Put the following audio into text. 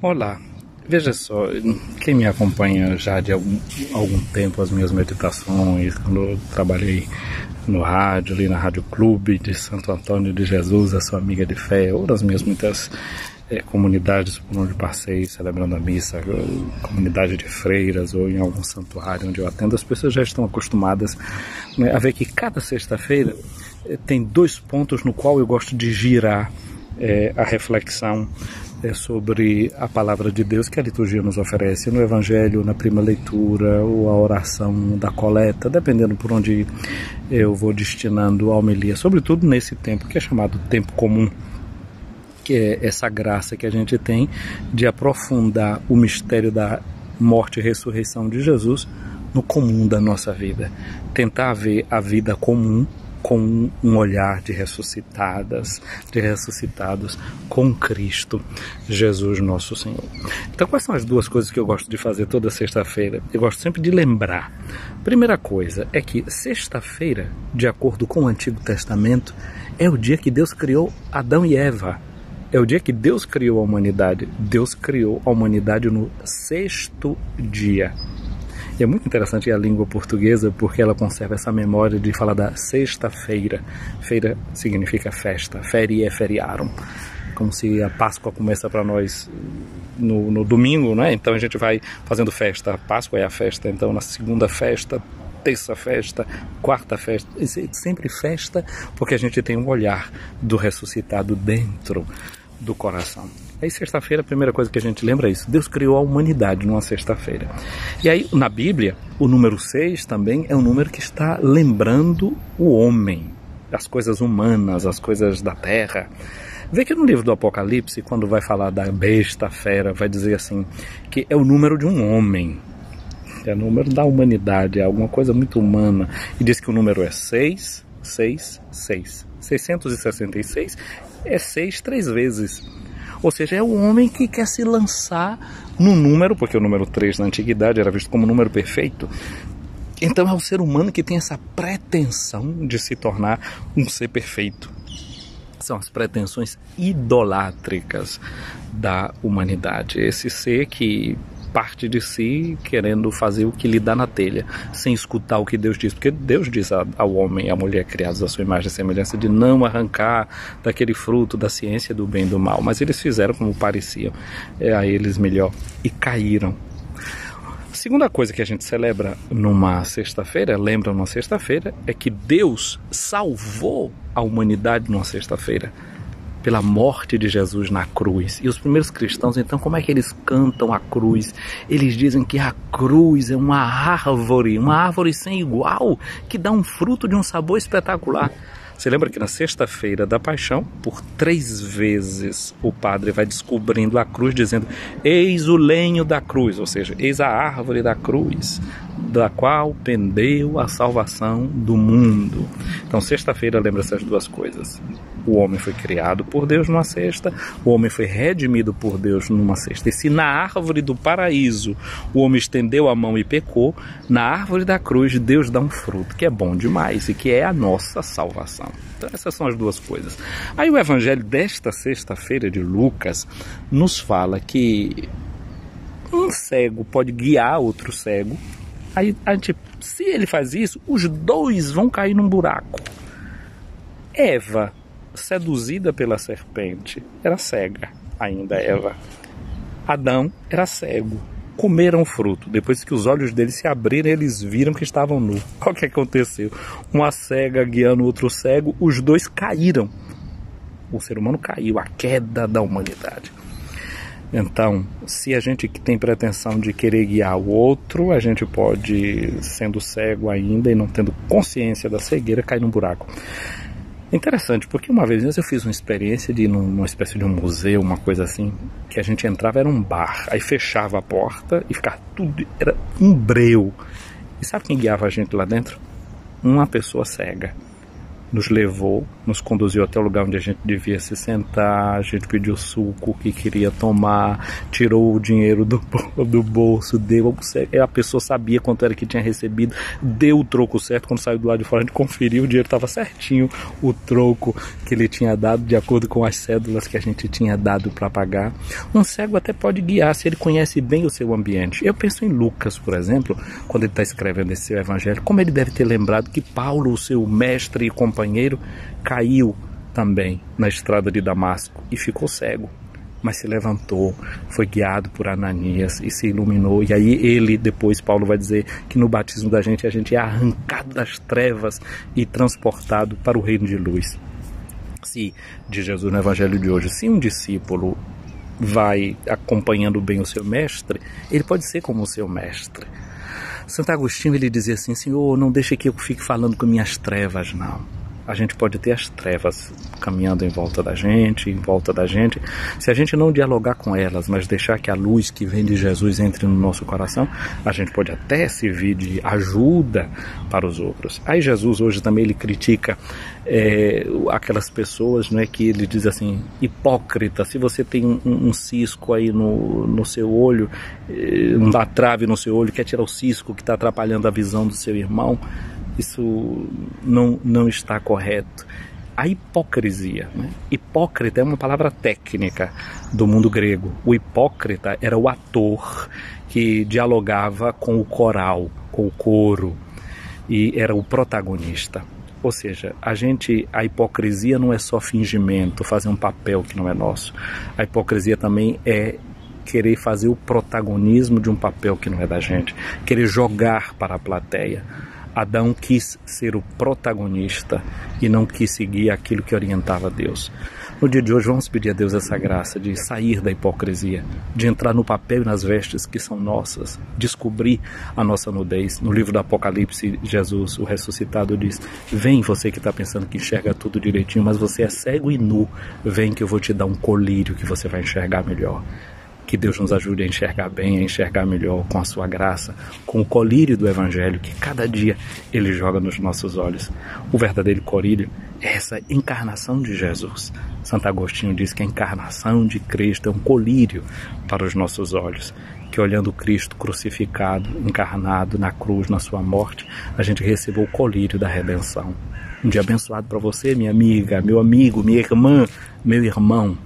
Olá, veja só, quem me acompanha já de algum tempo as minhas meditações, quando eu trabalhei no rádio, ali na Rádio Clube de Santo Antônio de Jesus, a sua amiga de fé, ou nas minhas muitas comunidades por onde passei celebrando a missa, comunidade de freiras ou em algum santuário onde eu atendo, as pessoas já estão acostumadas, né, a ver que cada sexta-feira tem dois pontos no qual eu gosto de girar a reflexão sobre a palavra de Deus que a liturgia nos oferece no Evangelho, na primeira leitura ou a oração da coleta, dependendo por onde eu vou destinando a homilia, sobretudo nesse tempo que é chamado tempo comum, que é essa graça que a gente tem de aprofundar o mistério da morte e ressurreição de Jesus no comum da nossa vida, tentar ver a vida comum com um olhar de ressuscitados com Cristo, Jesus nosso Senhor. Então, quais são as duas coisas que eu gosto de fazer toda sexta-feira? Eu gosto sempre de lembrar. Primeira coisa é que sexta-feira, de acordo com o Antigo Testamento, é o dia que Deus criou Adão e Eva. É o dia que Deus criou a humanidade. Deus criou a humanidade no sexto dia. E é muito interessante a língua portuguesa porque ela conserva essa memória de falar da sexta-feira. Feira significa festa, ferie é feriarum. Como se a Páscoa começa para nós no domingo, né? Então a gente vai fazendo festa. A Páscoa é a festa, então na segunda festa, terça festa, quarta festa, sempre festa, porque a gente tem um olhar do ressuscitado dentro do coração. Aí sexta-feira, a primeira coisa que a gente lembra é isso. Deus criou a humanidade numa sexta-feira. E aí na Bíblia, o número 6 também é um número que está lembrando o homem, as coisas humanas, as coisas da terra. Vê que no livro do Apocalipse, quando vai falar da besta, fera, vai dizer assim, que é o número de um homem. É o número da humanidade, é alguma coisa muito humana. E diz que o número é 6, 6, 6. 666 é 6 3 vezes. Ou seja, é o homem que quer se lançar no número, porque o número 3 na antiguidade era visto como um número perfeito. Então é o ser humano que tem essa pretensão de se tornar um ser perfeito. São as pretensões idolátricas da humanidade. Esse ser que parte de si querendo fazer o que lhe dá na telha, sem escutar o que Deus diz, porque Deus diz ao homem e à mulher criados à sua imagem e semelhança de não arrancar daquele fruto da ciência do bem e do mal, mas eles fizeram como pareciam a eles melhor e caíram. A segunda coisa que a gente celebra numa sexta-feira, lembra numa sexta-feira, é que Deus salvou a humanidade numa sexta-feira pela morte de Jesus na cruz. E os primeiros cristãos, então, como é que eles cantam a cruz? Eles dizem que a cruz é uma árvore sem igual, que dá um fruto de um sabor espetacular. Você lembra que na sexta-feira da paixão, por 3 vezes o padre vai descobrindo a cruz, dizendo: eis o lenho da cruz, ou seja, eis a árvore da cruz, da qual pendeu a salvação do mundo. Então sexta-feira lembra essas duas coisas. O homem foi criado por Deus numa sexta, o homem foi redimido por Deus numa sexta. E se na árvore do paraíso o homem estendeu a mão e pecou, na árvore da cruz Deus dá um fruto que é bom demais e que é a nossa salvação. Então essas são as duas coisas. Aí o evangelho desta sexta-feira de Lucas nos fala que um cego pode guiar outro cego. Aí se ele faz isso, os dois vão cair num buraco. Eva, seduzida pela serpente, era cega ainda, Eva. Adão era cego. Comeram o fruto. Depois que os olhos deles se abriram, eles viram que estavam nus. O que aconteceu? Uma cega guiando outro cego, os dois caíram. O ser humano caiu, a queda da humanidade. Então, se a gente tem pretensão de querer guiar o outro, a gente pode, sendo cego ainda e não tendo consciência da cegueira, cair num buraco. Interessante, porque uma vez eu fiz uma experiência de ir numa espécie de um museu, uma coisa assim, que a gente entrava, era um bar, aí fechava a porta e ficava tudo, era um breu. E sabe quem guiava a gente lá dentro? Uma pessoa cega. Nos levou nos conduziu até o lugar onde a gente devia se sentar, a gente pediu suco que queria tomar, tirou o dinheiro do bolso, deu, a pessoa sabia quanto era que tinha recebido, deu o troco certo. Quando saiu do lado de fora, a gente conferiu, o dinheiro estava certinho, o troco que ele tinha dado de acordo com as cédulas que a gente tinha dado para pagar. Um cego até pode guiar se ele conhece bem o seu ambiente. Eu penso em Lucas, por exemplo, quando ele está escrevendo esse seu evangelho, como ele deve ter lembrado que Paulo, o seu mestre e companheiro, caiu também na estrada de Damasco e ficou cego, mas se levantou, foi guiado por Ananias e se iluminou. E aí ele, depois Paulo vai dizer que no batismo da gente, a gente é arrancado das trevas e transportado para o reino de luz. Se, de Jesus no evangelho de hoje, se um discípulo vai acompanhando bem o seu mestre, ele pode ser como o seu mestre. Santo Agostinho, ele dizia assim: Senhor, não deixe que eu fique falando com minhas trevas, não. A gente pode ter as trevas caminhando em volta da gente, se a gente não dialogar com elas, mas deixar que a luz que vem de Jesus entre no nosso coração, a gente pode até servir de ajuda para os outros. Aí Jesus hoje também ele critica aquelas pessoas, não é, que ele diz assim: hipócrita, se você tem um cisco aí no seu olho, uma trave no seu olho, quer tirar o cisco que está atrapalhando a visão do seu irmão, isso não está correto. A hipocrisia, né? Hipócrita é uma palavra técnica do mundo grego. O hipócrita era o ator que dialogava com o coral, com o coro, e era o protagonista. Ou seja, a hipocrisia não é só fingimento, fazer um papel que não é nosso. A hipocrisia também é querer fazer o protagonismo de um papel que não é da gente, querer jogar para a plateia. Adão quis ser o protagonista e não quis seguir aquilo que orientava Deus. No dia de hoje vamos pedir a Deus essa graça de sair da hipocrisia, de entrar no papel e nas vestes que são nossas, descobrir a nossa nudez. No livro do Apocalipse, Jesus, o ressuscitado, diz: vem, você que está pensando que enxerga tudo direitinho, mas você é cego e nu, vem que eu vou te dar um colírio que você vai enxergar melhor. Que Deus nos ajude a enxergar bem, a enxergar melhor com a sua graça, com o colírio do Evangelho que cada dia Ele joga nos nossos olhos. O verdadeiro colírio é essa encarnação de Jesus. Santo Agostinho diz que a encarnação de Cristo é um colírio para os nossos olhos, que olhando Cristo crucificado, encarnado na cruz, na sua morte, a gente recebeu o colírio da redenção. Um dia abençoado para você, minha amiga, meu amigo, minha irmã, meu irmão.